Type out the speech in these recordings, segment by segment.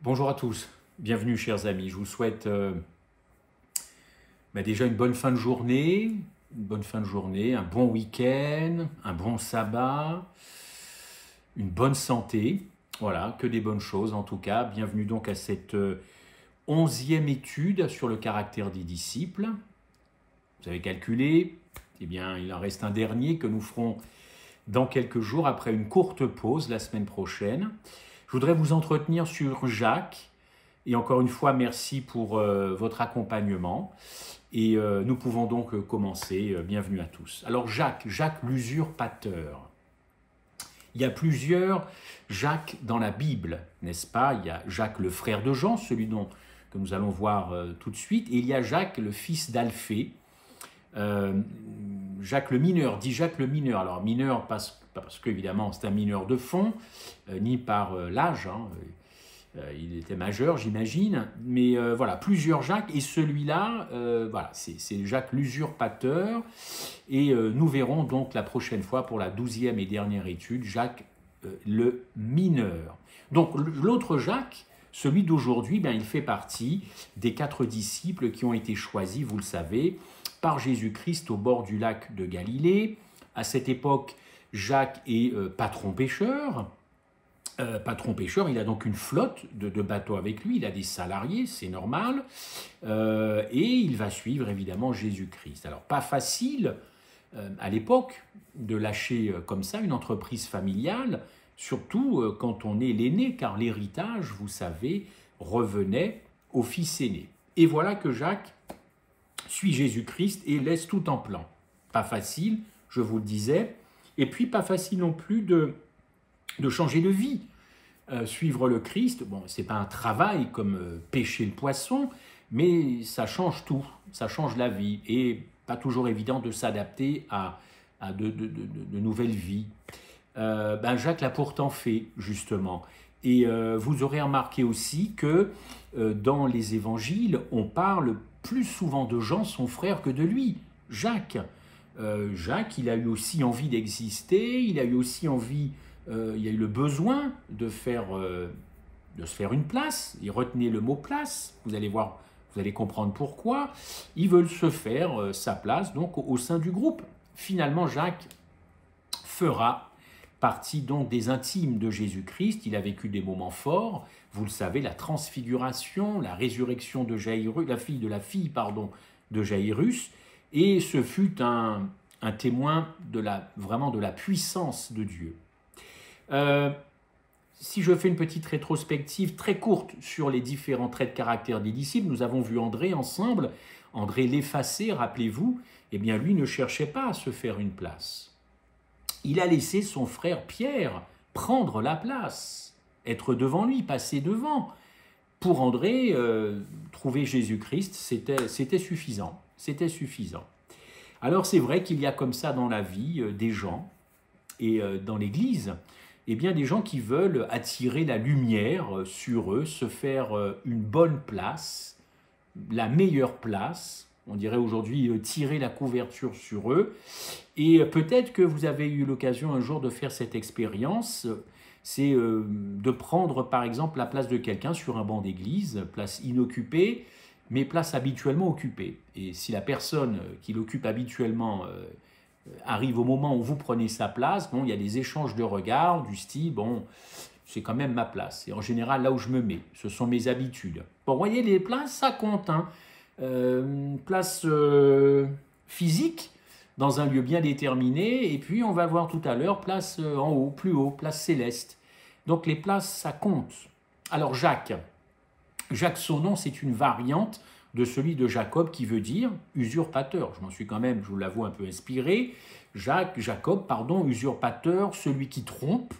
Bonjour à tous, bienvenue chers amis. Je vous souhaite déjà une bonne fin de journée, un bon week-end, un bon sabbat, une bonne santé. Voilà, que des bonnes choses en tout cas. Bienvenue donc à cette 11e étude sur le caractère des disciples. Vous avez calculé, eh bien il en reste un dernier que nous ferons dans quelques jours après une courte pause la semaine prochaine. Je voudrais vous entretenir sur Jacques. Et encore une fois, merci pour votre accompagnement. Et nous pouvons donc commencer. Bienvenue à tous. Alors Jacques l'usurpateur. Il y a plusieurs Jacques dans la Bible, n'est-ce pas? Il y a Jacques le frère de Jean, celui que nous allons voir tout de suite. Et il y a Jacques le fils d'Alphée. Jacques le mineur, dit Jacques le mineur. Alors mineur pas parce qu'évidemment c'est un mineur de fond, ni par l'âge, hein. Il était majeur j'imagine, mais voilà, plusieurs Jacques, et celui-là, voilà, c'est Jacques l'usurpateur, et nous verrons donc la prochaine fois pour la 12e et dernière étude, Jacques le mineur. Donc l'autre Jacques, celui d'aujourd'hui, il fait partie des 4 disciples qui ont été choisis, vous le savez, par Jésus-Christ au bord du lac de Galilée. À cette époque, Jacques est patron pêcheur. Il a donc une flotte de bateaux avec lui, il a des salariés, c'est normal, et il va suivre évidemment Jésus-Christ. Alors pas facile à l'époque de lâcher comme ça une entreprise familiale, surtout quand on est l'aîné, car l'héritage, vous savez, revenait au fils aîné. Et voilà que Jacques suit Jésus-Christ et laisse tout en plan. Pas facile, je vous le disais, et puis pas facile non plus de changer de vie. Suivre le Christ, bon, c'est pas un travail comme pêcher le poisson, mais ça change tout, ça change la vie, et pas toujours évident de s'adapter à de nouvelles vies. Jacques l'a pourtant fait, justement. Et vous aurez remarqué aussi que dans les évangiles, on parle plus souvent de Jean, son frère, que de lui, Jacques. Jacques, il a eu aussi envie d'exister, il a eu aussi envie, il a eu le besoin de se faire une place. Il retenait le mot place, vous allez voir, vous allez comprendre pourquoi. Ils veulent se faire sa place donc au sein du groupe. Finalement, Jacques fera partie donc des intimes de Jésus-Christ. Il a vécu des moments forts, vous le savez, la transfiguration, la résurrection de Jairus, la fille de Jairus, et ce fut un témoin vraiment de la puissance de Dieu. Si je fais une petite rétrospective très courte sur les différents traits de caractère des disciples, nous avons vu André ensemble, André l'effacé, rappelez-vous, eh bien lui ne cherchait pas à se faire une place. Il a laissé son frère Pierre prendre la place, être devant lui, passer devant. Pour André, trouver Jésus-Christ, c'était suffisant. C'était suffisant. Alors c'est vrai qu'il y a comme ça dans la vie des gens, et dans l'Église, eh bien des gens qui veulent attirer la lumière sur eux, se faire une bonne place, la meilleure place, on dirait aujourd'hui tirer la couverture sur eux. Et peut-être que vous avez eu l'occasion un jour de faire cette expérience, c'est de prendre par exemple la place de quelqu'un sur un banc d'église, place inoccupée, mais place habituellement occupée. Et si la personne qui l'occupe habituellement arrive au moment où vous prenez sa place, bon, il y a des échanges de regards du style, bon, c'est quand même ma place. Et en général, là où je me mets, ce sont mes habitudes. Bon, vous voyez, les places, ça compte, hein. Place physique, dans un lieu bien déterminé, et puis on va voir tout à l'heure, place en haut, plus haut, place céleste. Donc les places, ça compte. Alors Jacques, son nom, c'est une variante de celui de Jacob qui veut dire usurpateur. Je m'en suis quand même, je vous l'avoue, un peu inspiré. Jacob, usurpateur, celui qui trompe.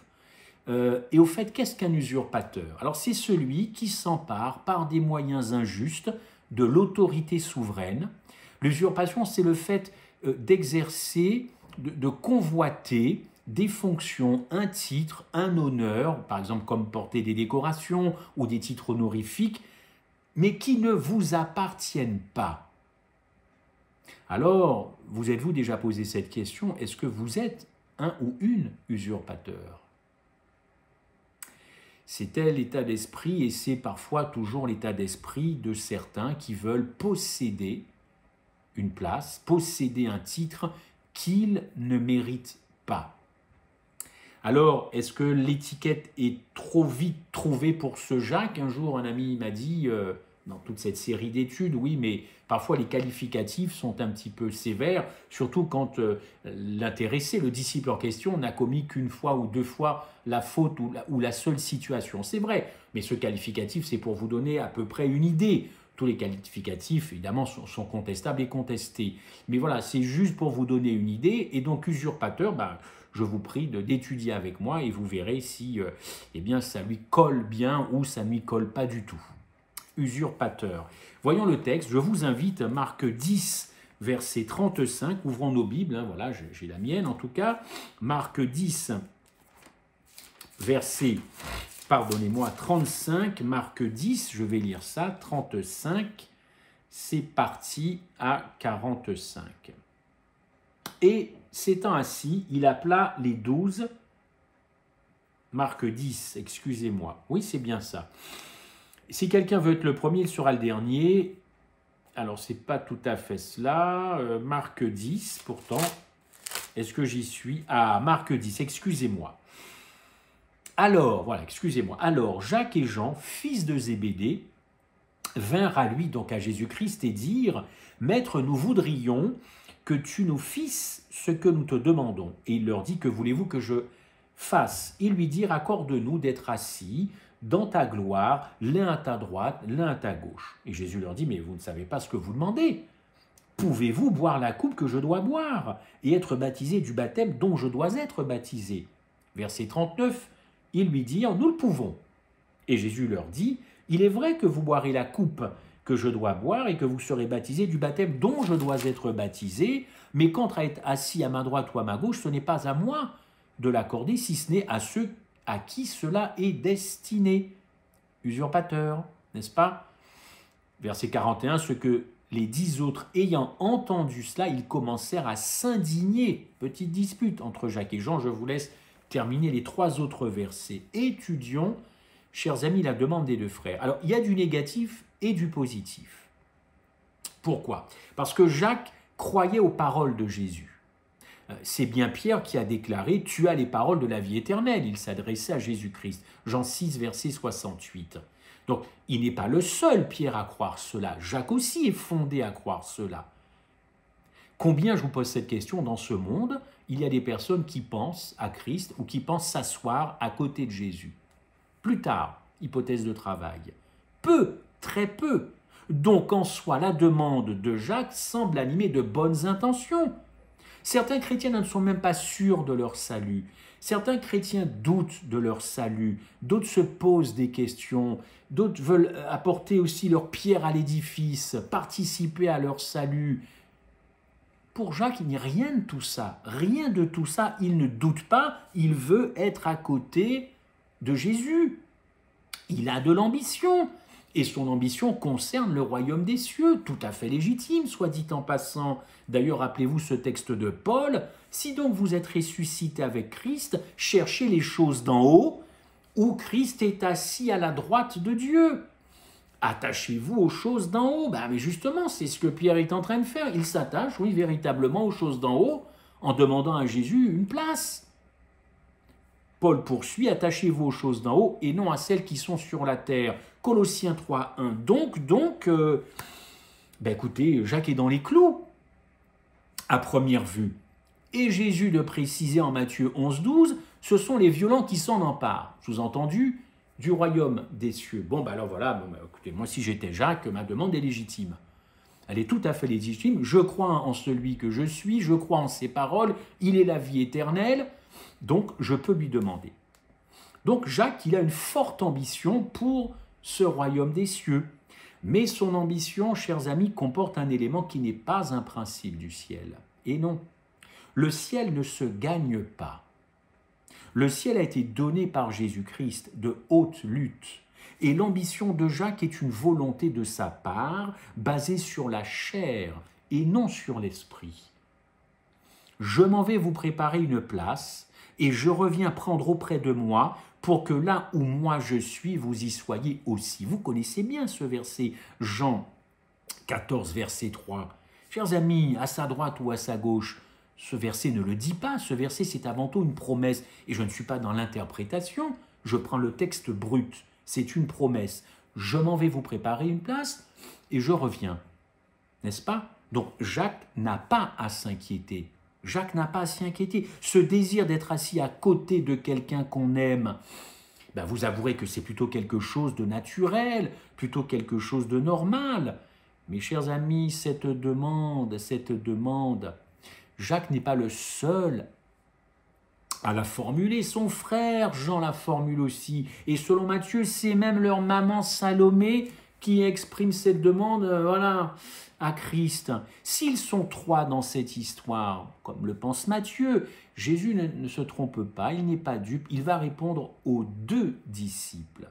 Et au fait, qu'est-ce qu'un usurpateur? Alors c'est celui qui s'empare par des moyens injustes de l'autorité souveraine. L'usurpation, c'est le fait d'exercer, de convoiter des fonctions, un titre, un honneur, par exemple comme porter des décorations ou des titres honorifiques, mais qui ne vous appartiennent pas. Alors, vous êtes-vous déjà posé cette question? Est-ce que vous êtes un ou une usurpateur? C'était l'état d'esprit, et c'est parfois toujours l'état d'esprit de certains qui veulent posséder une place, posséder un titre qu'ils ne méritent pas. Alors, est-ce que l'étiquette est trop vite trouvée pour ce Jacques? Un jour, un ami m'a dit, dans toute cette série d'études, oui, mais parfois les qualificatifs sont un petit peu sévères, surtout quand l'intéressé, le disciple en question, n'a commis qu'une fois ou deux fois la faute ou la seule situation. C'est vrai, mais ce qualificatif, c'est pour vous donner à peu près une idée. Tous les qualificatifs, évidemment, sont contestables et contestés. Mais voilà, c'est juste pour vous donner une idée. Et donc, usurpateur, je vous prie d'étudier avec moi et vous verrez si eh bien, ça lui colle bien ou ça ne lui colle pas du tout. Usurpateur. Voyons le texte. Je vous invite, Marc 10, verset 35. Ouvrons nos Bibles. Hein, voilà, j'ai la mienne en tout cas. Marc 10, verset, pardonnez-moi, 35. Marc 10, je vais lire ça. 35. C'est parti à 45. Et s'étant assis, il appela les 12. Marc 10, excusez-moi. Oui, c'est bien ça. Si quelqu'un veut être le premier, il sera le dernier. Alors, ce n'est pas tout à fait cela. Marc 10, pourtant. Est-ce que j'y suis? Ah, Marc 10, excusez-moi. Alors, voilà, excusez-moi. Alors, Jacques et Jean, fils de Zébédée, vinrent à lui, donc à Jésus-Christ, et dirent, « Maître, nous voudrions que tu nous fisses ce que nous te demandons. » Et il leur dit, « Que voulez-vous que je fasse ?» Ils lui dirent, « Accorde-nous d'être assis dans ta gloire, l'un à ta droite, l'un à ta gauche. » Et Jésus leur dit, « Mais vous ne savez pas ce que vous demandez. Pouvez-vous boire la coupe que je dois boire et être baptisé du baptême dont je dois être baptisé ?» Verset 39, ils lui dirent, « Nous le pouvons. » Et Jésus leur dit, « Il est vrai que vous boirez la coupe que je dois boire et que vous serez baptisé du baptême dont je dois être baptisé, mais quant à être assis à ma droite ou à ma gauche, ce n'est pas à moi de l'accorder, si ce n'est à ceux à qui cela est destiné. » Usurpateur, n'est-ce pas? Verset 41, ce que les 10 autres ayant entendu cela, ils commencèrent à s'indigner. Petite dispute entre Jacques et Jean, je vous laisse terminer les 3 autres versets. Étudions, chers amis, la demande des 2 frères. Alors, il y a du négatif et du positif. Pourquoi? Parce que Jacques croyait aux paroles de Jésus. C'est bien Pierre qui a déclaré « Tu as les paroles de la vie éternelle ». Il s'adressait à Jésus-Christ. Jean 6, verset 68. Donc, il n'est pas le seul, Pierre, à croire cela. Jacques aussi est fondé à croire cela. Combien, je vous pose cette question, dans ce monde, il y a des personnes qui pensent à Christ ou qui pensent s'asseoir à côté de Jésus? Plus tard, hypothèse de travail. Peu, très peu. Donc, en soi, la demande de Jacques semble animée de bonnes intentions. Certains chrétiens ne sont même pas sûrs de leur salut. Certains chrétiens doutent de leur salut. D'autres se posent des questions. D'autres veulent apporter aussi leur pierre à l'édifice, participer à leur salut. Pour Jacques, il n'y a rien de tout ça. Rien de tout ça. Il ne doute pas. Il veut être à côté de Jésus. Il a de l'ambition. Et son ambition concerne le royaume des cieux, tout à fait légitime, soit dit en passant. D'ailleurs, rappelez-vous ce texte de Paul, « Si donc vous êtes ressuscité avec Christ, cherchez les choses d'en haut, où Christ est assis à la droite de Dieu. » Attachez-vous aux choses d'en haut. Mais justement, c'est ce que Pierre est en train de faire. Il s'attache, oui, véritablement aux choses d'en haut, en demandant à Jésus une place. Paul poursuit, « Attachez-vous aux choses d'en haut et non à celles qui sont sur la terre. » Colossiens 3, 1. Donc, écoutez, Jacques est dans les clous, à première vue. Et Jésus de préciser en Matthieu 11, 12, ce sont les violents qui s'en emparent. Sous-entendu, du royaume des cieux. Alors voilà, écoutez, moi si j'étais Jacques, ma demande est légitime. Elle est tout à fait légitime. Je crois en celui que je suis, je crois en ses paroles, il est la vie éternelle, donc je peux lui demander. Donc Jacques, il a une forte ambition pour ce royaume des cieux. Mais son ambition, chers amis, comporte un élément qui n'est pas un principe du ciel. Et non, le ciel ne se gagne pas. Le ciel a été donné par Jésus-Christ de haute lutte. Et l'ambition de Jacques est une volonté de sa part, basée sur la chair et non sur l'esprit. Je m'en vais vous préparer une place, et je reviens prendre auprès de moi pour que là où moi je suis, vous y soyez aussi. Vous connaissez bien ce verset, Jean 14, verset 3. Chers amis, à sa droite ou à sa gauche, ce verset ne le dit pas. Ce verset, c'est avant tout une promesse. Et je ne suis pas dans l'interprétation. Je prends le texte brut. C'est une promesse. Je m'en vais vous préparer une place et je reviens. N'est-ce pas? Donc Jacques n'a pas à s'inquiéter. Jacques n'a pas à s'y inquiéter. Ce désir d'être assis à côté de quelqu'un qu'on aime, ben vous avouerez que c'est plutôt quelque chose de naturel, plutôt quelque chose de normal. Mes chers amis, cette demande, Jacques n'est pas le seul à la formuler. Son frère Jean la formule aussi. Et selon Matthieu, c'est même leur maman Salomé qui exprime cette demande, voilà, à Christ. S'ils sont trois dans cette histoire, comme le pense Matthieu, Jésus ne se trompe pas, il n'est pas dupe, il va répondre aux deux disciples.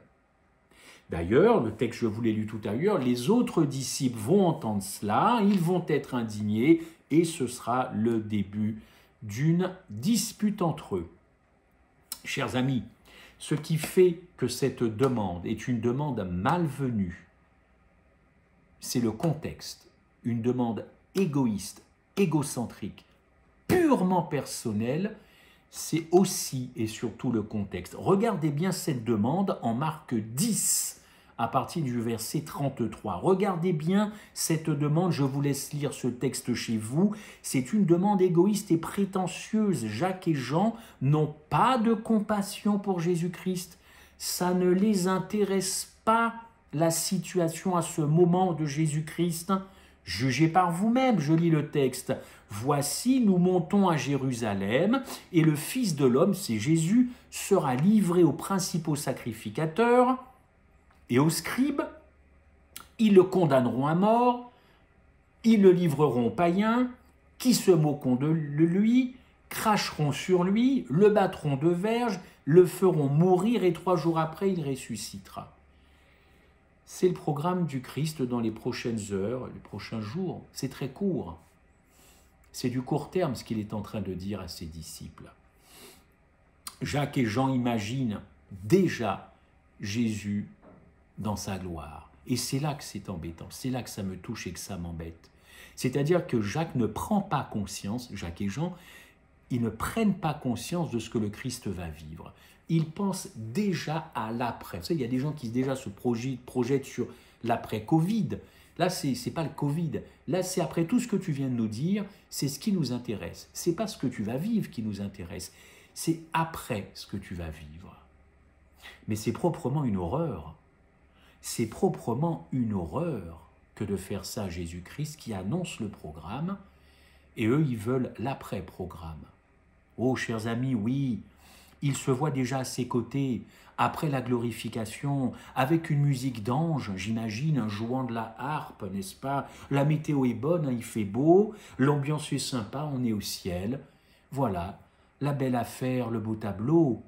D'ailleurs, le texte, je vous l'ai lu tout à l'heure, les autres disciples vont entendre cela, ils vont être indignés, et ce sera le début d'une dispute entre eux. Chers amis, ce qui fait que cette demande est une demande malvenue, c'est le contexte, une demande égoïste, égocentrique, purement personnelle, c'est aussi et surtout le contexte. Regardez bien cette demande en Marc 10, à partir du verset 33. Regardez bien cette demande, je vous laisse lire ce texte chez vous. C'est une demande égoïste et prétentieuse. Jacques et Jean n'ont pas de compassion pour Jésus-Christ. Ça ne les intéresse pas, la situation à ce moment de Jésus-Christ. Jugez par vous-même, je lis le texte. Voici, nous montons à Jérusalem, et le Fils de l'homme, c'est Jésus, sera livré aux principaux sacrificateurs et aux scribes. Ils le condamneront à mort, ils le livreront aux païens, qui se moqueront de lui, cracheront sur lui, le battront de verge, le feront mourir, et 3 jours après, il ressuscitera. C'est le programme du Christ dans les prochaines heures, les prochains jours. C'est très court. C'est du court terme ce qu'il est en train de dire à ses disciples. Jacques et Jean imaginent déjà Jésus dans sa gloire. Et c'est là que c'est embêtant, c'est là que ça me touche et que ça m'embête. C'est-à-dire que Jacques ne prend pas conscience, Jacques et Jean, ils ne prennent pas conscience de ce que le Christ va vivre. Ils pensent déjà à l'après. Vous savez, il y a des gens qui déjà se projettent sur l'après-Covid. Là, ce n'est pas le Covid. Là, c'est après tout ce que tu viens de nous dire, c'est ce qui nous intéresse. Ce n'est pas ce que tu vas vivre qui nous intéresse. C'est après ce que tu vas vivre. Mais c'est proprement une horreur. C'est proprement une horreur que de faire ça à Jésus-Christ qui annonce le programme, et eux, ils veulent l'après-programme. Oh, chers amis, oui, il se voit déjà à ses côtés, après la glorification, avec une musique d'ange, j'imagine, jouant de la harpe, n'est-ce pas? La météo est bonne, hein, il fait beau, l'ambiance est sympa, on est au ciel. Voilà, la belle affaire, le beau tableau.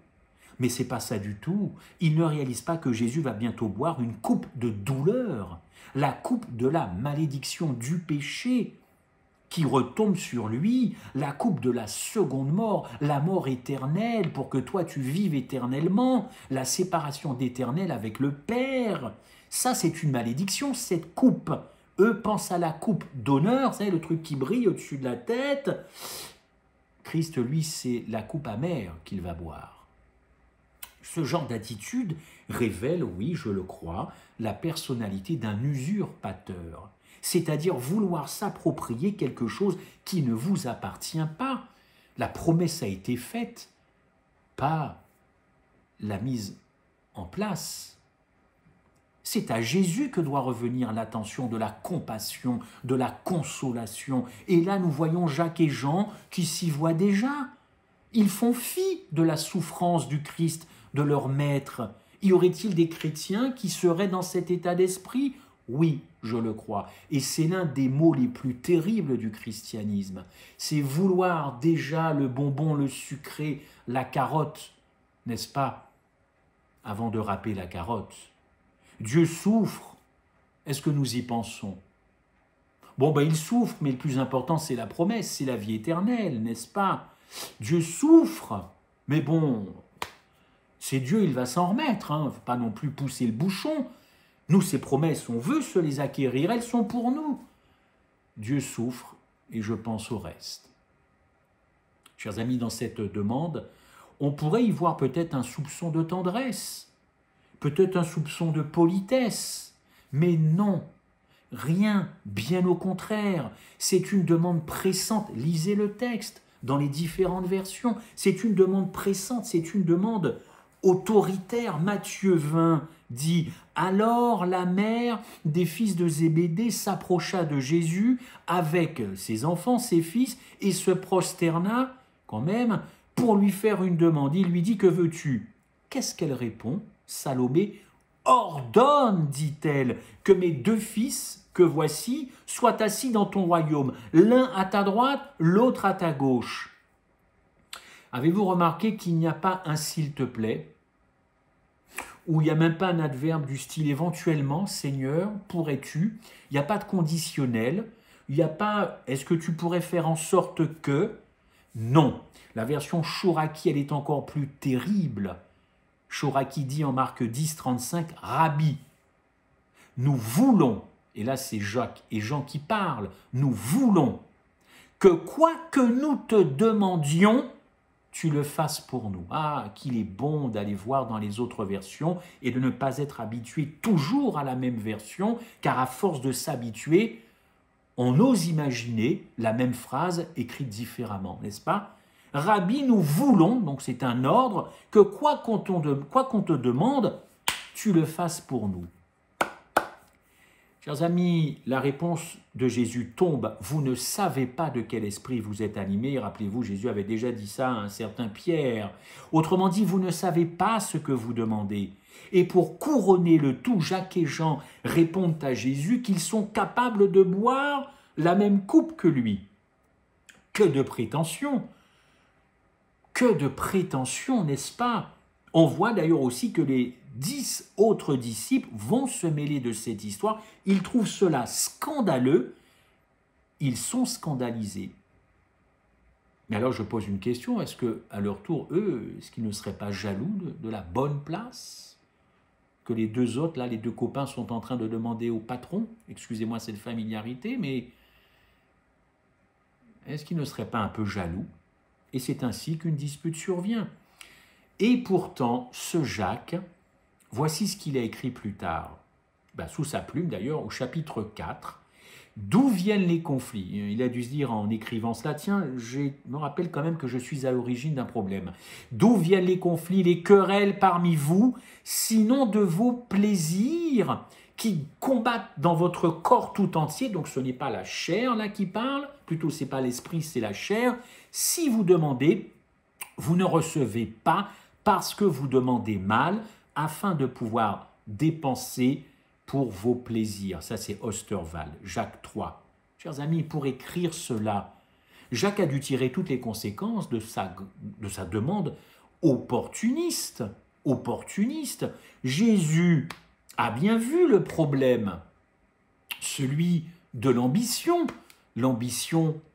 Mais c'est pas ça du tout. Il ne réalise pas que Jésus va bientôt boire une coupe de douleur, la coupe de la malédiction du péché, qui retombe sur lui, la coupe de la seconde mort, la mort éternelle, pour que toi tu vives éternellement, la séparation d'éternel avec le Père. Ça, c'est une malédiction, cette coupe. Eux pensent à la coupe d'honneur, vous savez, le truc qui brille au-dessus de la tête. Christ, lui, c'est la coupe amère qu'il va boire. Ce genre d'attitude révèle, oui, je le crois, la personnalité d'un usurpateur. C'est-à-dire vouloir s'approprier quelque chose qui ne vous appartient pas. La promesse a été faite, pas la mise en place. C'est à Jésus que doit revenir l'attention de la compassion, de la consolation. Et là, nous voyons Jacques et Jean qui s'y voient déjà. Ils font fi de la souffrance du Christ, de leur maître. Y aurait-il des chrétiens qui seraient dans cet état d'esprit ? Oui, je le crois. Et c'est l'un des maux les plus terribles du christianisme. C'est vouloir déjà le bonbon, le sucré, la carotte, n'est-ce pas, avant de râper la carotte. Dieu souffre. Est-ce que nous y pensons? Bon, ben il souffre, mais le plus important, c'est la promesse, c'est la vie éternelle, n'est-ce pas? Dieu souffre, mais bon, c'est Dieu, il va s'en remettre, hein. Faut pas non plus pousser le bouchon. Nous, ces promesses, on veut se les acquérir, elles sont pour nous. Dieu souffre et je pense au reste. Chers amis, dans cette demande, on pourrait y voir peut-être un soupçon de tendresse, peut-être un soupçon de politesse, mais non, rien, bien au contraire. C'est une demande pressante. Lisez le texte dans les différentes versions. C'est une demande pressante, c'est une demande autoritaire. Matthieu 20 dit « Alors la mère des fils de Zébédée s'approcha de Jésus avec ses enfants, ses fils, et se prosterna quand même pour lui faire une demande. Il lui dit « Que veux-tu » Qu'est-ce qu'elle répond? Salomé « Ordonne, dit-elle, que mes 2 fils que voici soient assis dans ton royaume, l'un à ta droite, l'autre à ta gauche. » Avez-vous remarqué qu'il n'y a pas un « s'il te plaît » ou il n'y a même pas un adverbe du style « éventuellement, Seigneur, pourrais-tu » Il n'y a pas de conditionnel, il n'y a pas « est-ce que tu pourrais faire en sorte que » Non. La version Chouraki, elle est encore plus terrible. Chouraki dit en Marc 10, 35, « Rabbi, nous voulons » et là c'est Jacques et Jean qui parlent, « nous voulons que quoi que nous te demandions, tu le fasses pour nous. » Ah, qu'il est bon d'aller voir dans les autres versions et de ne pas être habitué toujours à la même version, car à force de s'habituer, on ose imaginer la même phrase écrite différemment, n'est-ce pas? Rabbi, nous voulons, donc c'est un ordre, que quoi qu'on te demande, tu le fasses pour nous. Chers amis, la réponse de Jésus tombe. Vous ne savez pas de quel esprit vous êtes animés. Rappelez-vous, Jésus avait déjà dit ça à un certain Pierre. Autrement dit, vous ne savez pas ce que vous demandez. Et pour couronner le tout, Jacques et Jean répondent à Jésus qu'ils sont capables de boire la même coupe que lui. Que de prétention! Que de prétention, n'est-ce pas? On voit d'ailleurs aussi que les 10 autres disciples vont se mêler de cette histoire. Ils trouvent cela scandaleux. Ils sont scandalisés. Mais alors je pose une question, est-ce qu'à leur tour, eux, est-ce qu'ils ne seraient pas jaloux de la bonne place que les 2 autres, là, les 2 copains sont en train de demander au patron? Excusez-moi cette familiarité, mais est-ce qu'ils ne seraient pas un peu jaloux? Et c'est ainsi qu'une dispute survient. Et pourtant, ce Jacques, voici ce qu'il a écrit plus tard, sous sa plume d'ailleurs, au chapitre 4. D'où viennent les conflits? Il a dû se dire en écrivant cela, tiens, je me rappelle quand même que je suis à l'origine d'un problème. D'où viennent les conflits, les querelles parmi vous, sinon de vos plaisirs qui combattent dans votre corps tout entier? Donc ce n'est pas la chair là qui parle, plutôt ce n'est pas l'esprit, c'est la chair. Si vous demandez, vous ne recevez pas parce que vous demandez mal, afin de pouvoir dépenser pour vos plaisirs. Ça, c'est Osterwald, Jacques 3. Chers amis, pour écrire cela, Jacques a dû tirer toutes les conséquences de sa demande opportuniste. Opportuniste. Jésus a bien vu le problème, celui de l'ambition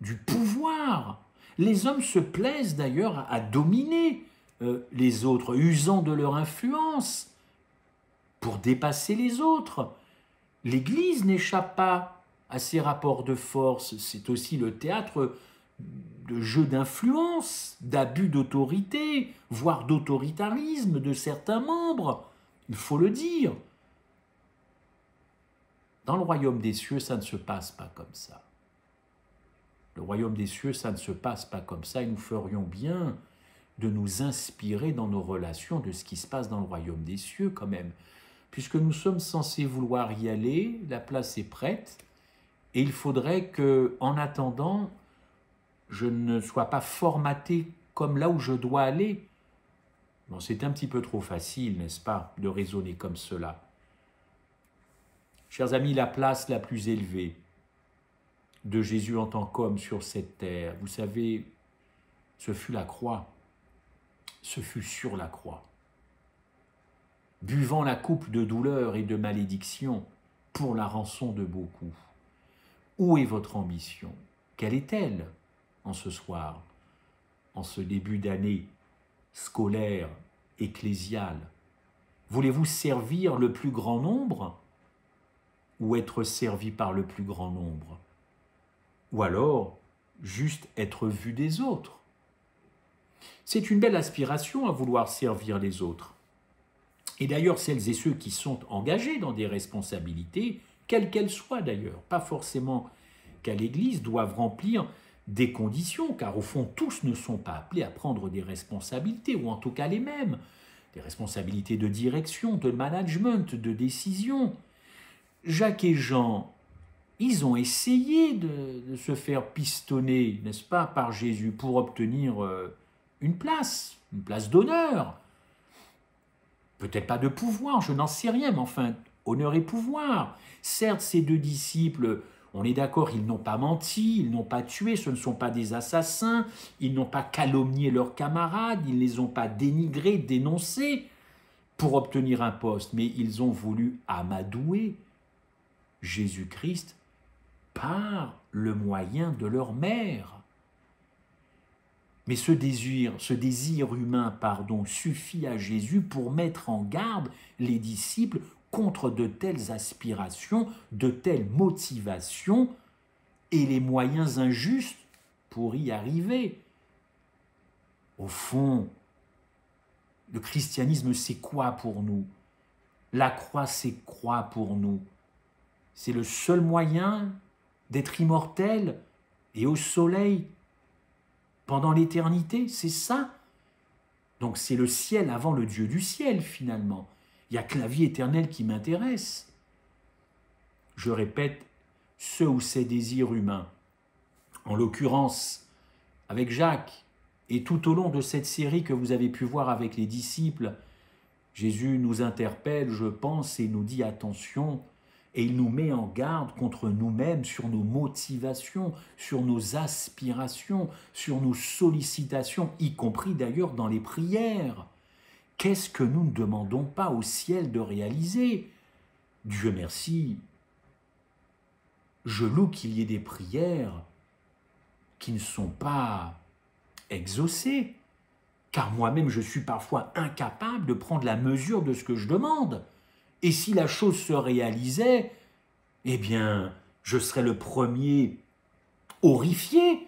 du pouvoir. Les hommes se plaisent d'ailleurs à dominer les autres, usant de leur influence pour dépasser les autres. L'Église n'échappe pas à ces rapports de force. C'est aussi le théâtre de jeux d'influence, d'abus d'autorité, voire d'autoritarisme de certains membres. Il faut le dire. Dans le royaume des cieux, ça ne se passe pas comme ça. Le royaume des cieux, ça ne se passe pas comme ça, et nous ferions bien de nous inspirer dans nos relations de ce qui se passe dans le royaume des cieux quand même. Puisque nous sommes censés vouloir y aller, la place est prête, et il faudrait que, en attendant, je ne sois pas formaté comme là où je dois aller. Bon, c'est un petit peu trop facile, n'est-ce pas, de raisonner comme cela. Chers amis, la place la plus élevée de Jésus en tant qu'homme sur cette terre, vous savez, ce fut la croix. Ce fut sur la croix. Buvant la coupe de douleur et de malédiction pour la rançon de beaucoup. Où est votre ambition? Quelle est-elle en ce soir, en ce début d'année scolaire ecclésiale? Voulez-vous servir le plus grand nombre ou être servi par le plus grand nombre? Ou alors, juste être vu des autres? C'est une belle aspiration à vouloir servir les autres. Et d'ailleurs, celles et ceux qui sont engagés dans des responsabilités, quelles qu'elles soient d'ailleurs, pas forcément qu'à l'Église, doivent remplir des conditions, car au fond, tous ne sont pas appelés à prendre des responsabilités, ou en tout cas les mêmes. Des responsabilités de direction, de management, de décision. Jacques et Jean, ils ont essayé de se faire pistonner, n'est-ce pas, par Jésus pour obtenir une place d'honneur. Peut-être pas de pouvoir, je n'en sais rien, mais enfin, honneur et pouvoir. Certes, ces deux disciples, on est d'accord, ils n'ont pas menti, ils n'ont pas tué, ce ne sont pas des assassins, ils n'ont pas calomnié leurs camarades, ils ne les ont pas dénigrés, dénoncés pour obtenir un poste, mais ils ont voulu amadouer Jésus-Christ par le moyen de leur mère. Mais ce désir humain, suffit à Jésus pour mettre en garde les disciples contre de telles aspirations, de telles motivations et les moyens injustes pour y arriver. Au fond, le christianisme, c'est quoi pour nous? La croix, c'est quoi pour nous? C'est le seul moyen d'être immortel et au soleil pendant l'éternité, c'est ça. Donc c'est le ciel avant le Dieu du ciel finalement. Il n'y a que la vie éternelle qui m'intéresse. Je répète, ce ou ces désirs humains, en l'occurrence avec Jacques, et tout au long de cette série que vous avez pu voir avec les disciples, Jésus nous interpelle, je pense, et nous dit attention, et il nous met en garde contre nous-mêmes, sur nos motivations, sur nos aspirations, sur nos sollicitations, y compris d'ailleurs dans les prières. Qu'est-ce que nous ne demandons pas au ciel de réaliser? Dieu merci, je loue qu'il y ait des prières qui ne sont pas exaucées, car moi-même je suis parfois incapable de prendre la mesure de ce que je demande. Et si la chose se réalisait, eh bien, je serais le premier horrifié.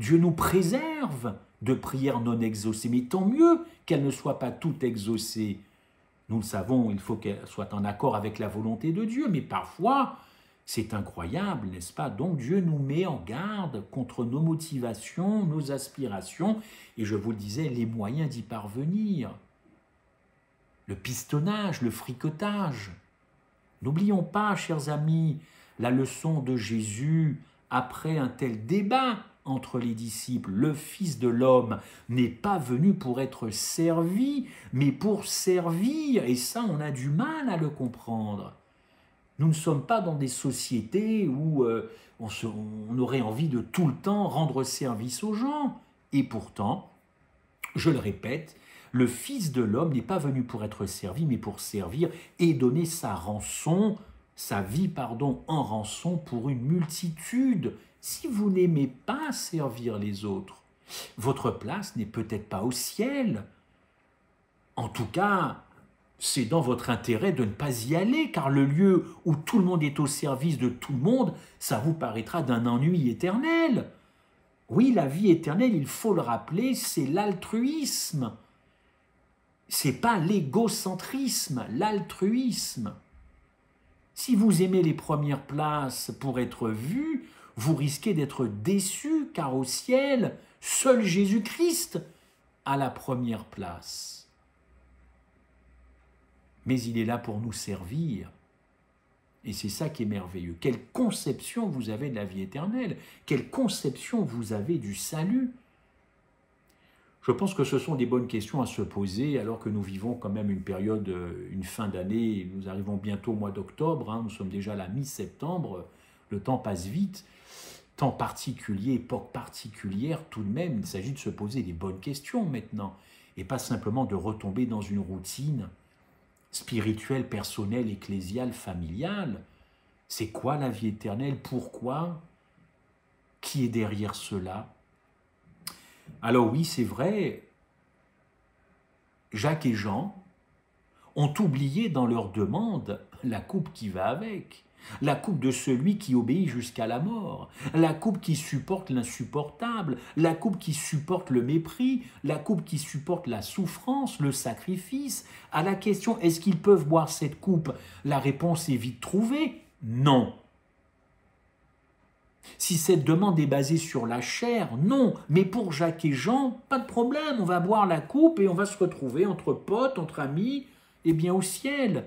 Dieu nous préserve de prières non exaucées, mais tant mieux qu'elles ne soient pas toutes exaucées. Nous le savons, il faut qu'elles soient en accord avec la volonté de Dieu, mais parfois, c'est incroyable, n'est-ce pas? Donc Dieu nous met en garde contre nos motivations, nos aspirations, et je vous le disais, les moyens d'y parvenir. Le pistonnage, le fricotage. N'oublions pas, chers amis, la leçon de Jésus après un tel débat entre les disciples. Le Fils de l'homme n'est pas venu pour être servi, mais pour servir. Et ça, on a du mal à le comprendre. Nous ne sommes pas dans des sociétés où on aurait envie de tout le temps rendre service aux gens. Et pourtant, je le répète, le Fils de l'homme n'est pas venu pour être servi, mais pour servir et donner sa vie, en rançon pour une multitude. Si vous n'aimez pas servir les autres, votre place n'est peut-être pas au ciel. En tout cas, c'est dans votre intérêt de ne pas y aller, car le lieu où tout le monde est au service de tout le monde, ça vous paraîtra d'un ennui éternel. Oui, la vie éternelle, il faut le rappeler, c'est l'altruisme. C'est pas l'égocentrisme, l'altruisme. Si vous aimez les premières places pour être vu, vous risquez d'être déçu, car au ciel, seul Jésus-Christ a la première place. Mais il est là pour nous servir. Et c'est ça qui est merveilleux. Quelle conception vous avez de la vie éternelle? Quelle conception vous avez du salut? Je pense que ce sont des bonnes questions à se poser alors que nous vivons quand même une période, une fin d'année. Nous arrivons bientôt au mois d'octobre, nous sommes déjà à la mi-septembre, le temps passe vite. Temps particulier, époque particulière, tout de même, il s'agit de se poser des bonnes questions maintenant et pas simplement de retomber dans une routine spirituelle, personnelle, ecclésiale, familiale. C'est quoi la vie éternelle? Pourquoi? Qui est derrière cela? Alors oui, c'est vrai, Jacques et Jean ont oublié dans leur demande la coupe qui va avec, la coupe de celui qui obéit jusqu'à la mort, la coupe qui supporte l'insupportable, la coupe qui supporte le mépris, la coupe qui supporte la souffrance, le sacrifice. À la question « est-ce qu'ils peuvent boire cette coupe ?» la réponse est vite trouvée « non ». Si cette demande est basée sur la chair, non. Mais pour Jacques et Jean, pas de problème, on va boire la coupe et on va se retrouver entre potes, entre amis, et bien au ciel.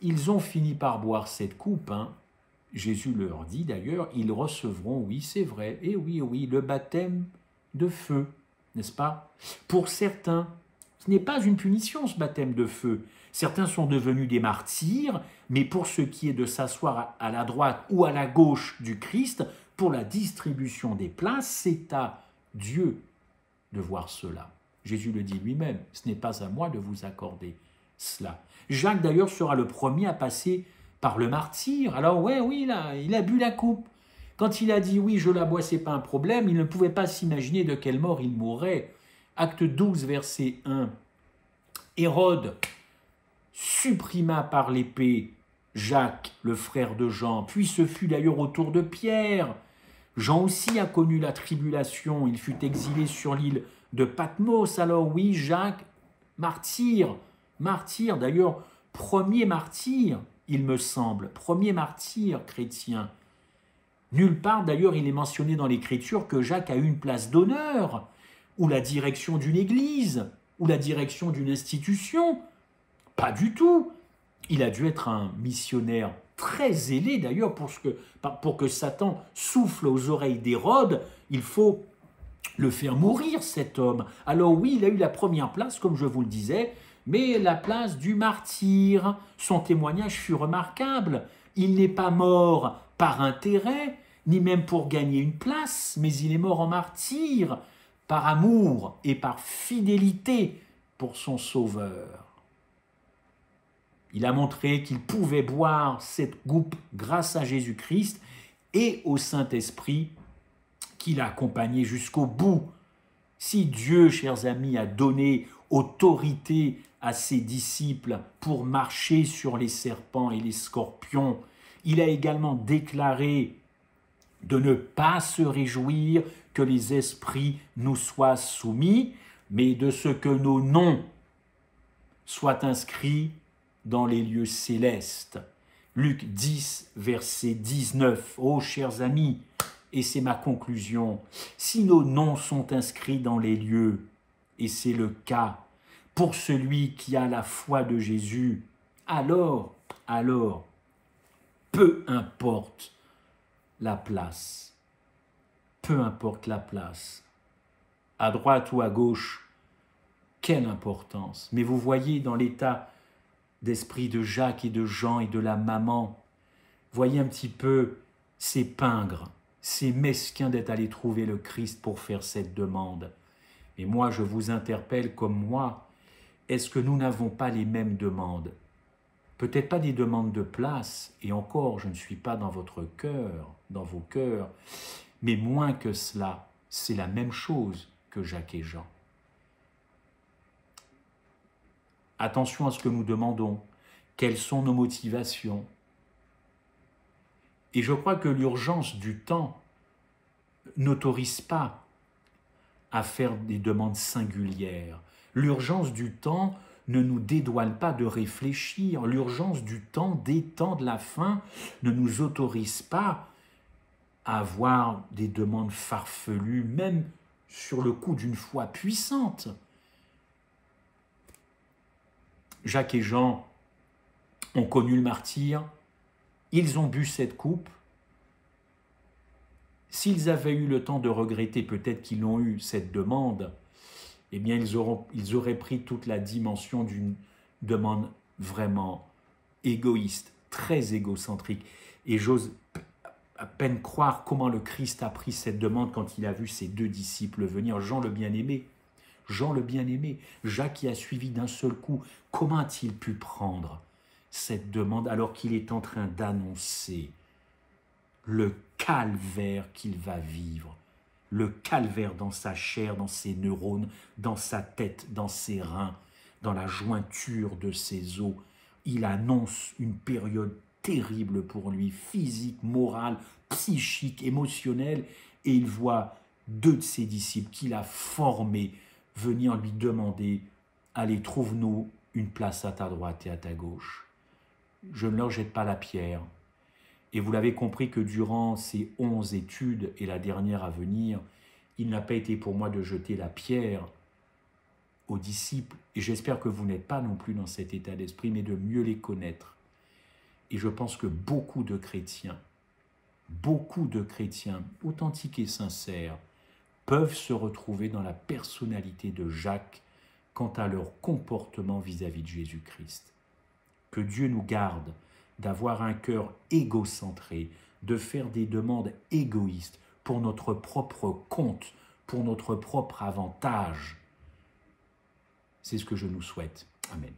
Ils ont fini par boire cette coupe, hein. Jésus leur dit d'ailleurs, ils recevront, oui c'est vrai, et oui, le baptême de feu, n'est-ce pas? Pour certains, ce n'est pas une punition ce baptême de feu. Certains sont devenus des martyrs, mais pour ce qui est de s'asseoir à la droite ou à la gauche du Christ, pour la distribution des places, c'est à Dieu de voir cela. Jésus le dit lui-même, ce n'est pas à moi de vous accorder cela. Jacques d'ailleurs sera le premier à passer par le martyre. Alors oui, là, il a bu la coupe. Quand il a dit oui, je la bois, c'est pas un problème, il ne pouvait pas s'imaginer de quelle mort il mourrait. Acte 12, verset 1. Hérode supprima par l'épée Jacques, le frère de Jean, puis ce fut d'ailleurs au tour de Pierre. Jean aussi a connu la tribulation, il fut exilé sur l'île de Patmos. Alors oui, Jacques, martyr, d'ailleurs, premier martyr, il me semble, premier martyr chrétien. Nulle part, d'ailleurs, il est mentionné dans l'Écriture que Jacques a eu une place d'honneur, ou la direction d'une église, ou la direction d'une institution. Pas du tout. Il a dû être un missionnaire très zélé, d'ailleurs, pour que Satan souffle aux oreilles d'Hérode, il faut le faire mourir, cet homme. Alors oui, il a eu la première place, comme je vous le disais, mais la place du martyr. Son témoignage fut remarquable. Il n'est pas mort par intérêt, ni même pour gagner une place, mais il est mort en martyr, par amour et par fidélité pour son Sauveur. Il a montré qu'il pouvait boire cette coupe grâce à Jésus-Christ et au Saint-Esprit qui l'a accompagné jusqu'au bout. Si Dieu, chers amis, a donné autorité à ses disciples pour marcher sur les serpents et les scorpions, il a également déclaré de ne pas se réjouir que les esprits nous soient soumis, mais de ce que nos noms soient inscrits dans les lieux célestes. Luc 10, verset 19. Oh, chers amis, et c'est ma conclusion, si nos noms sont inscrits dans les lieux, et c'est le cas pour celui qui a la foi de Jésus, alors, peu importe la place, à droite ou à gauche, quelle importance. Mais vous voyez dans l'état d'esprit de Jacques et de Jean et de la maman, voyez un petit peu ces pingres, ces mesquins d'être allés trouver le Christ pour faire cette demande. Et moi, je vous interpelle comme moi, est-ce que nous n'avons pas les mêmes demandes? Peut-être pas des demandes de place, et encore, je ne suis pas dans votre cœur, dans vos cœurs, mais moins que cela, c'est la même chose que Jacques et Jean. Attention à ce que nous demandons, quelles sont nos motivations. Et je crois que l'urgence du temps n'autorise pas à faire des demandes singulières. L'urgence du temps ne nous dédouane pas de réfléchir. L'urgence du temps, des temps de la fin, ne nous autorise pas à avoir des demandes farfelues, même sur le coup d'une foi puissante. Jacques et Jean ont connu le martyre, ils ont bu cette coupe. S'ils avaient eu le temps de regretter, peut-être qu'ils ont eu cette demande, eh bien ils auraient pris toute la dimension d'une demande vraiment égoïste, très égocentrique. Et j'ose à peine croire comment le Christ a pris cette demande quand il a vu ses deux disciples venir, Jean le bien-aimé, Jacques qui a suivi d'un seul coup. Comment a-t-il pu prendre cette demande alors qu'il est en train d'annoncer le calvaire qu'il va vivre, le calvaire dans sa chair, dans ses neurones, dans sa tête, dans ses reins, dans la jointure de ses os. Il annonce une période terrible pour lui, physique, morale, psychique, émotionnelle, et il voit 2 de ses disciples qu'il a formés venir lui demander « Allez, trouve-nous une place à ta droite et à ta gauche. » Je ne leur jette pas la pierre. Et vous l'avez compris que durant ces 11 études et la dernière à venir, il n'a pas été pour moi de jeter la pierre aux disciples. Et j'espère que vous n'êtes pas non plus dans cet état d'esprit, mais de mieux les connaître. Et je pense que beaucoup de chrétiens, authentiques et sincères, peuvent se retrouver dans la personnalité de Jacques quant à leur comportement vis-à-vis de Jésus-Christ. Que Dieu nous garde d'avoir un cœur égocentré, de faire des demandes égoïstes pour notre propre compte, pour notre propre avantage. C'est ce que je nous souhaite. Amen.